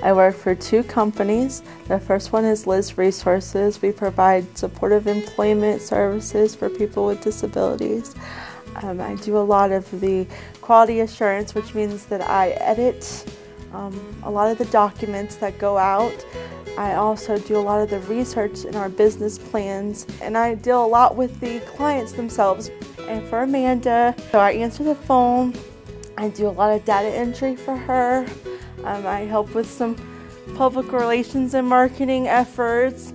I work for two companies. The first one is Liz Resources. We provide supportive employment services for people with disabilities. I do a lot of the quality assurance, which means that I edit a lot of the documents that go out. I also do a lot of the research in our business plans, and I deal a lot with the clients themselves. And for Amanda, so I answer the phone, I do a lot of data entry for her, I help with some public relations and marketing efforts.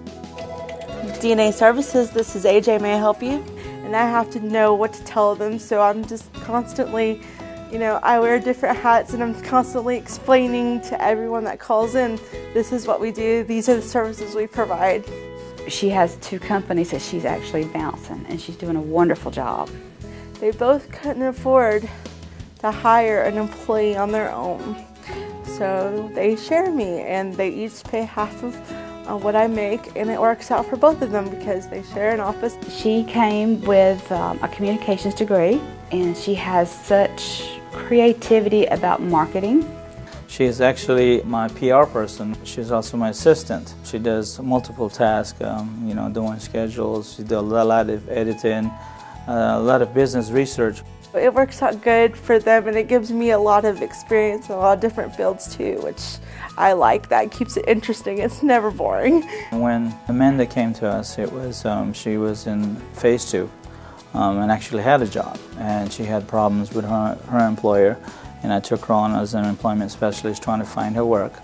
DNA Services, this is AJ, may I help you? And I have to know what to tell them, so I'm just constantly, I wear different hats and I'm constantly explaining to everyone that calls in, this is what we do, these are the services we provide. She has two companies that she's actually bouncing, and she's doing a wonderful job. They both couldn't afford to hire an employee on their own, so they share me, and they each pay half of what I make, and it works out for both of them because they share an office. She came with a communications degree, and she has such creativity about marketing. She is actually my PR person. She's also my assistant. She does multiple tasks, doing schedules. She does a lot of editing, a lot of business research. It works out good for them, and it gives me a lot of experience in a lot of different fields too, which I like. That keeps it interesting. It's never boring. When Amanda came to us, it was she was in phase 2 and actually had a job, and she had problems with her employer, and I took her on as an employment specialist trying to find her work.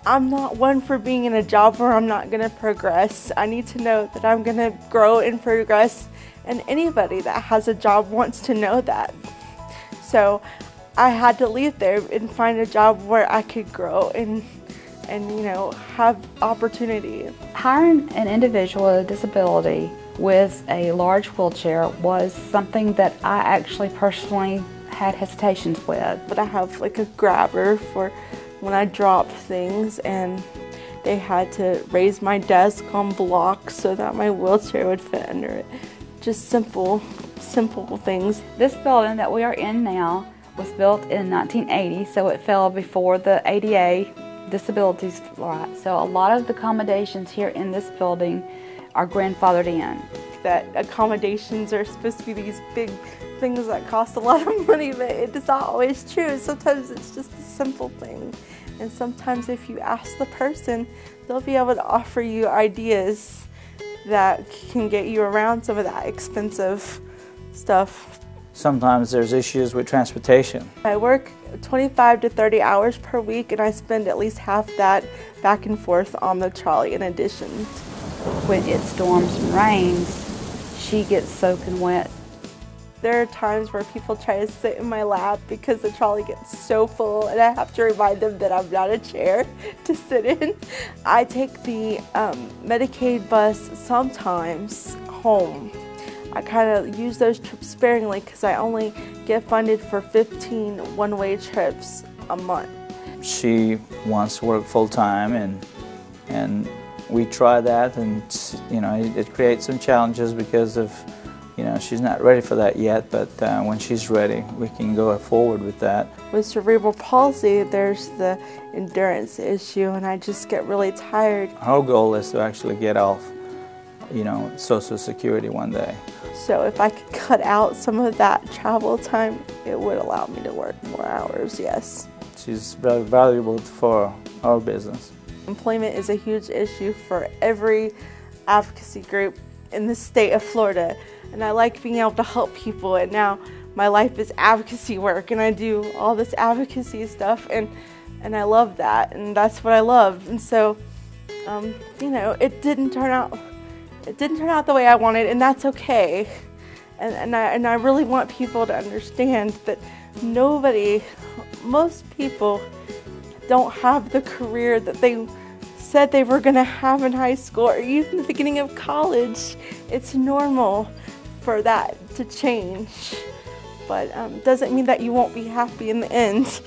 I'm not one for being in a job where I'm not going to progress. I need to know that I'm going to grow and progress, and anybody that has a job wants to know that. So I had to leave there and find a job where I could grow and have opportunity. Hiring an individual with a disability with a large wheelchair was something that I actually personally had hesitations with. But I have like a grabber for when I drop things, and they had to raise my desk on blocks so that my wheelchair would fit under it. Just simple things. This building that we are in now was built in 1980, so it fell before the ADA disabilities right. So a lot of the accommodations here in this building are grandfathered in. That accommodations are supposed to be these big things that cost a lot of money, but it's not always true. Sometimes it's just a simple thing. And sometimes if you ask the person, they'll be able to offer you ideas that can get you around some of that expensive stuff. Sometimes there's issues with transportation. I work 25 to 30 hours per week, and I spend at least half that back and forth on the trolley in addition. When it storms and rains, she gets soaking wet. There are times where people try to sit in my lap because the trolley gets so full, and I have to remind them that I'm not a chair to sit in. I take the Medicaid bus sometimes home. I kind of use those trips sparingly because I only get funded for 15 one-way trips a month. She wants to work full-time, and we try that, and it creates some challenges because of she's not ready for that yet, but when she's ready, we can go forward with that. With cerebral palsy, there's the endurance issue, and I just get really tired. Our goal is to actually get off, Social Security one day. So if I could cut out some of that travel time, it would allow me to work more hours, yes. She's very valuable for our business. Employment is a huge issue for every advocacy group in the state of Florida, and I like being able to help people, and now my life is advocacy work, and I do all this advocacy stuff, and I love that, and that's what I love. And so it didn't turn out the way I wanted, and that's okay. And I really want people to understand that most people don't have the career that they said they were going to have in high school or even the beginning of college. It's normal for that to change, but doesn't mean that you won't be happy in the end.